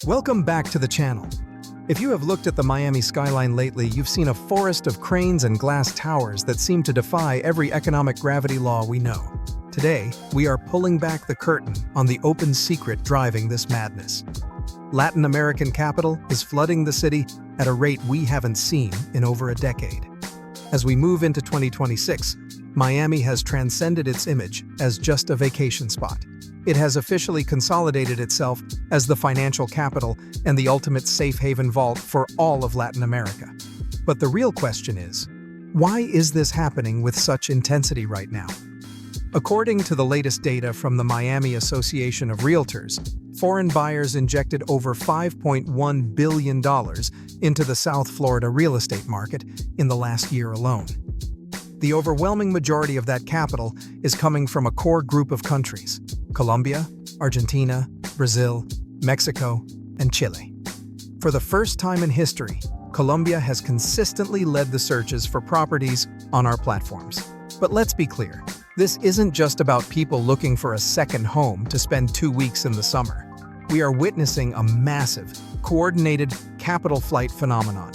Welcome back to the channel. If you have looked at the Miami skyline lately, you've seen a forest of cranes and glass towers that seem to defy every economic gravity law we know. Today, we are pulling back the curtain on the open secret driving this madness. Latin American capital is flooding the city at a rate we haven't seen in over a decade. As we move into 2026, Miami has transcended its image as just a vacation spot. It has officially consolidated itself as the financial capital and the ultimate safe haven vault for all of Latin America. But the real question is, why is this happening with such intensity right now? According to the latest data from the Miami Association of Realtors, foreign buyers injected over $5.1 billion into the South Florida real estate market in the last year alone. The overwhelming majority of that capital is coming from a core group of countries: Colombia, Argentina, Brazil, Mexico, and Chile. For the first time in history, Colombia has consistently led the searches for properties on our platforms. But let's be clear, this isn't just about people looking for a second home to spend 2 weeks in the summer. We are witnessing a massive, coordinated capital flight phenomenon.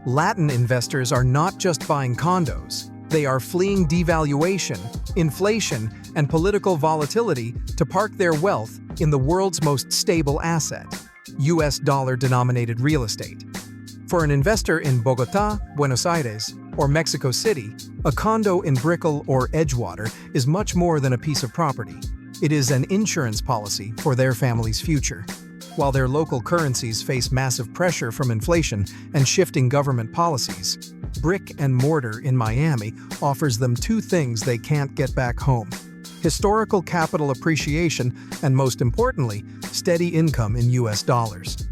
Latin investors are not just buying condos, they are fleeing devaluation, inflation, and political volatility to park their wealth in the world's most stable asset, US dollar-denominated real estate. For an investor in Bogotá, Buenos Aires, or Mexico City, a condo in Brickell or Edgewater is much more than a piece of property. It is an insurance policy for their family's future. While their local currencies face massive pressure from inflation and shifting government policies, brick and mortar in Miami offers them two things they can't get back home: historical capital appreciation and, most importantly, steady income in US dollars.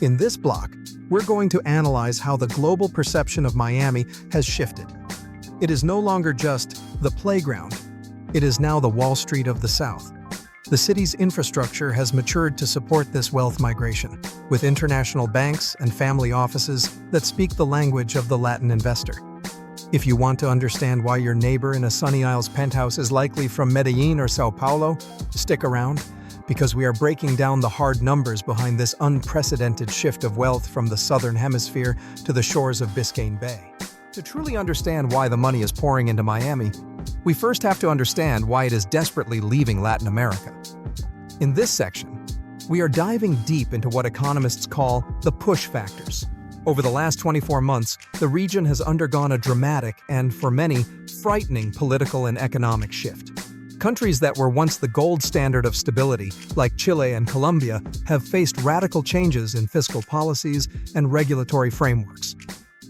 In this block, we're going to analyze how the global perception of Miami has shifted. It is no longer just the playground. It is now the Wall Street of the South. The city's infrastructure has matured to support this wealth migration, with international banks and family offices that speak the language of the Latin investor. If you want to understand why your neighbor in a Sunny Isles penthouse is likely from Medellin or Sao Paulo, stick around, because we are breaking down the hard numbers behind this unprecedented shift of wealth from the southern hemisphere to the shores of Biscayne Bay. To truly understand why the money is pouring into Miami, we first have to understand why it is desperately leaving Latin America. In this section, we are diving deep into what economists call the push factors. Over the last 24 months, the region has undergone a dramatic and, for many, frightening political and economic shift. Countries that were once the gold standard of stability, like Chile and Colombia, have faced radical changes in fiscal policies and regulatory frameworks.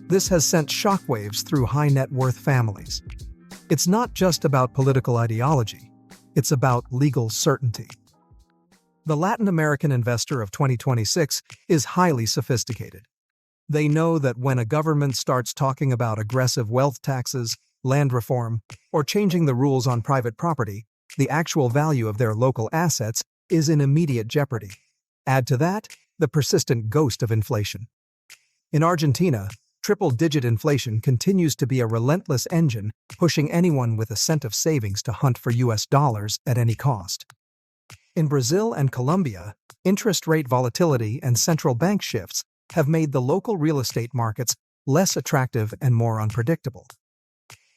This has sent shockwaves through high-net-worth families. It's not just about political ideology, it's about legal certainty. The Latin American investor of 2026 is highly sophisticated. They know that when a government starts talking about aggressive wealth taxes, land reform, or changing the rules on private property, the actual value of their local assets is in immediate jeopardy. Add to that the persistent ghost of inflation. In Argentina, triple-digit inflation continues to be a relentless engine, pushing anyone with a cent of savings to hunt for US dollars at any cost. In Brazil and Colombia, interest rate volatility and central bank shifts have made the local real estate markets less attractive and more unpredictable.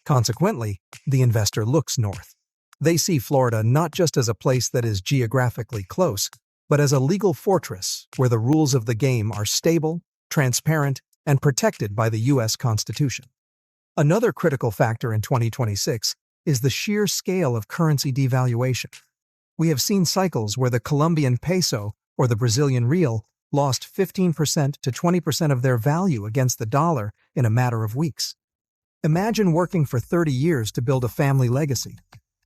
Consequently, the investor looks north. They see Florida not just as a place that is geographically close, but as a legal fortress where the rules of the game are stable, transparent, and protected by the U.S. Constitution. Another critical factor in 2026 is the sheer scale of currency devaluation. We have seen cycles where the Colombian peso or the Brazilian real lost 15% to 20% of their value against the dollar in a matter of weeks. Imagine working for 30 years to build a family legacy,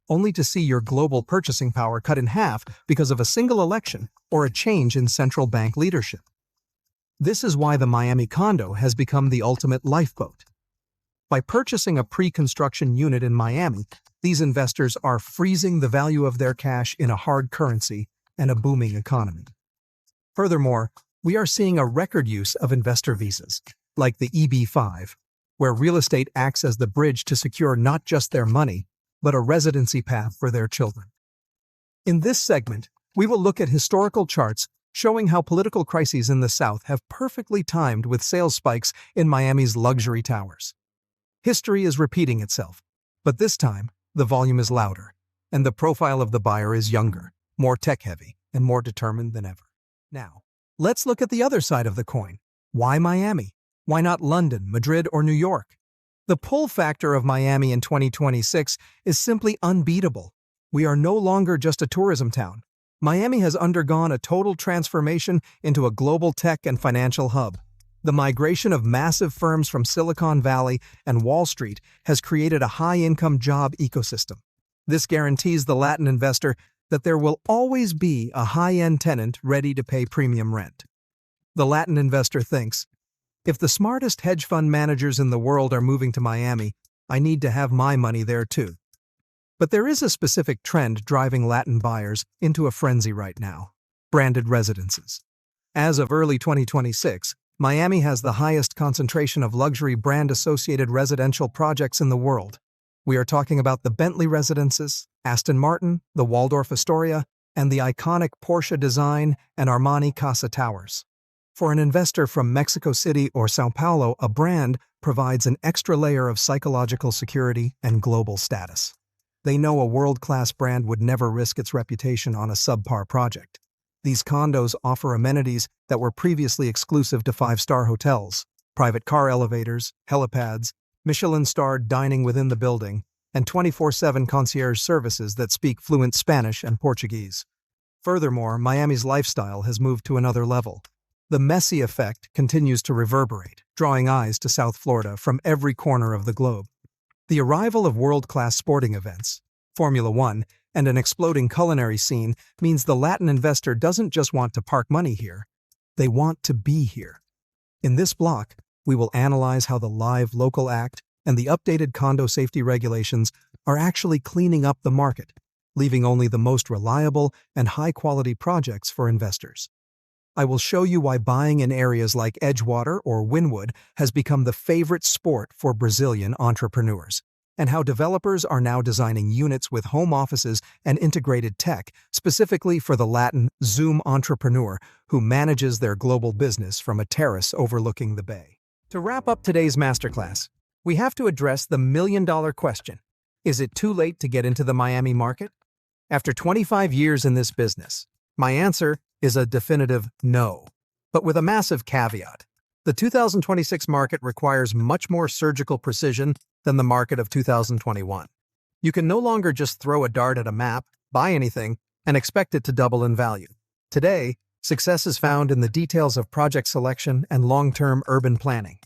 only to see your global purchasing power cut in half because of a single election or a change in central bank leadership. This is why the Miami condo has become the ultimate lifeboat. By purchasing a pre-construction unit in Miami, these investors are freezing the value of their cash in a hard currency and a booming economy. Furthermore, we are seeing a record use of investor visas, like the EB-5, where real estate acts as the bridge to secure not just their money, but a residency path for their children. In this segment, we will look at historical charts showing how political crises in the South have perfectly timed with sales spikes in Miami's luxury towers. History is repeating itself, but this time, the volume is louder, and the profile of the buyer is younger, more tech-heavy, and more determined than ever. Now, let's look at the other side of the coin. Why Miami? Why not London, Madrid, or New York? The pull factor of Miami in 2026 is simply unbeatable. We are no longer just a tourism town. Miami has undergone a total transformation into a global tech and financial hub. The migration of massive firms from Silicon Valley and Wall Street has created a high-income job ecosystem. This guarantees the Latin investor that there will always be a high-end tenant ready to pay premium rent. The Latin investor thinks, if the smartest hedge fund managers in the world are moving to Miami, I need to have my money there too. But there is a specific trend driving Latin buyers into a frenzy right now: branded residences. As of early 2026, Miami has the highest concentration of luxury brand-associated residential projects in the world. We are talking about the Bentley residences, Aston Martin, the Waldorf Astoria, and the iconic Porsche design and Armani Casa Towers. For an investor from Mexico City or Sao Paulo, a brand provides an extra layer of psychological security and global status. They know a world-class brand would never risk its reputation on a subpar project. These condos offer amenities that were previously exclusive to five-star hotels: private car elevators, helipads, Michelin-starred dining within the building, and 24/7 concierge services that speak fluent Spanish and Portuguese. Furthermore, Miami's lifestyle has moved to another level. The Messi effect continues to reverberate, drawing eyes to South Florida from every corner of the globe. The arrival of world-class sporting events, Formula One, and an exploding culinary scene means the Latin investor doesn't just want to park money here, they want to be here. In this block, we will analyze how the live local act and the updated condo safety regulations are actually cleaning up the market, leaving only the most reliable and high-quality projects for investors. I will show you why buying in areas like Edgewater or Wynwood has become the favorite sport for Brazilian entrepreneurs, and how developers are now designing units with home offices and integrated tech specifically for the Latin Zoom entrepreneur who manages their global business from a terrace overlooking the bay. To wrap up today's masterclass, we have to address the million-dollar question: is it too late to get into the Miami market? After 25 years in this business, my answer is a definitive no, but with a massive caveat. The 2026 market requires much more surgical precision than the market of 2021. You can no longer just throw a dart at a map, buy anything, and expect it to double in value. Today, success is found in the details of project selection and long-term urban planning.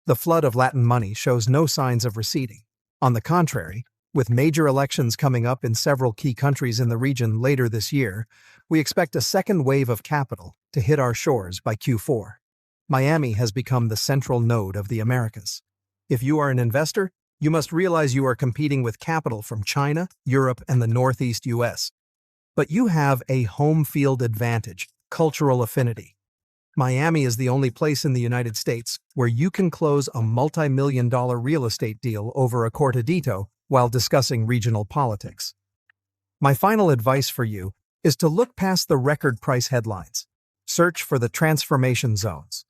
The flood of Latin money shows no signs of receding. On the contrary, with major elections coming up in several key countries in the region later this year, we expect a second wave of capital to hit our shores by Q4. Miami has become the central node of the Americas. If you are an investor, you must realize you are competing with capital from China, Europe, and the Northeast US. But you have a home field advantage: cultural affinity. Miami is the only place in the United States where you can close a multi-million-dollar real estate deal over a cortadito while discussing regional politics. My final advice for you is to look past the record price headlines. Search for the transformation zones.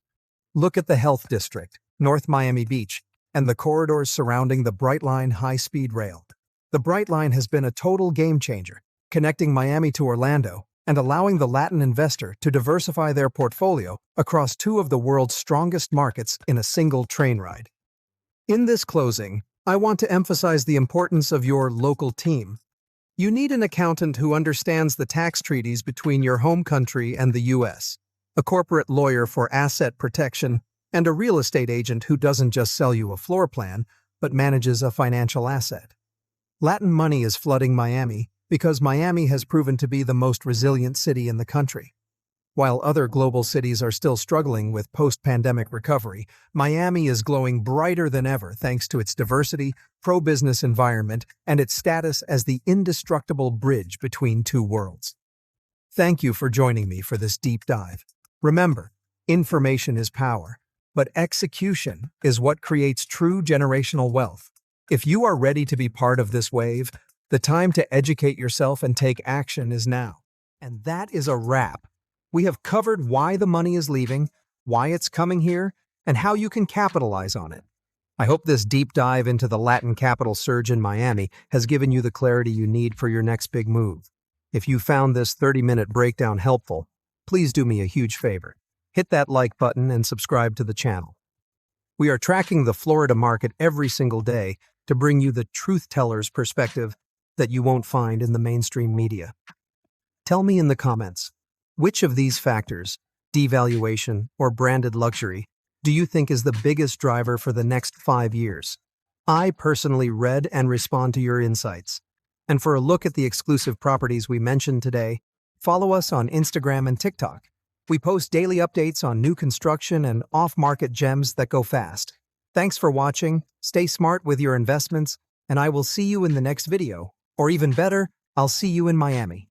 Look at the Health District, North Miami Beach, and the corridors surrounding the Brightline high-speed rail. The Brightline has been a total game-changer, connecting Miami to Orlando and allowing the Latin investor to diversify their portfolio across two of the world's strongest markets in a single train ride. In this closing, I want to emphasize the importance of your local team. You need an accountant who understands the tax treaties between your home country and the U.S., a corporate lawyer for asset protection, and a real estate agent who doesn't just sell you a floor plan, but manages a financial asset. Latin money is flooding Miami because Miami has proven to be the most resilient city in the country. While other global cities are still struggling with post-pandemic recovery, Miami is glowing brighter than ever thanks to its diversity, pro-business environment, and its status as the indestructible bridge between two worlds. Thank you for joining me for this deep dive. Remember, information is power, but execution is what creates true generational wealth. If you are ready to be part of this wave, the time to educate yourself and take action is now. And that is a wrap. We have covered why the money is leaving, why it's coming here, and how you can capitalize on it. I hope this deep dive into the Latin capital surge in Miami has given you the clarity you need for your next big move. If you found this 30-minute breakdown helpful, please do me a huge favor. Hit that like button and subscribe to the channel. We are tracking the Florida market every single day to bring you the truth teller's perspective that you won't find in the mainstream media. Tell me in the comments, which of these factors, devaluation or branded luxury, do you think is the biggest driver for the next 5 years? I personally read and respond to your insights. And for a look at the exclusive properties we mentioned today, follow us on Instagram and TikTok. We post daily updates on new construction and off-market gems that go fast. Thanks for watching, stay smart with your investments, and I will see you in the next video. Or even better, I'll see you in Miami.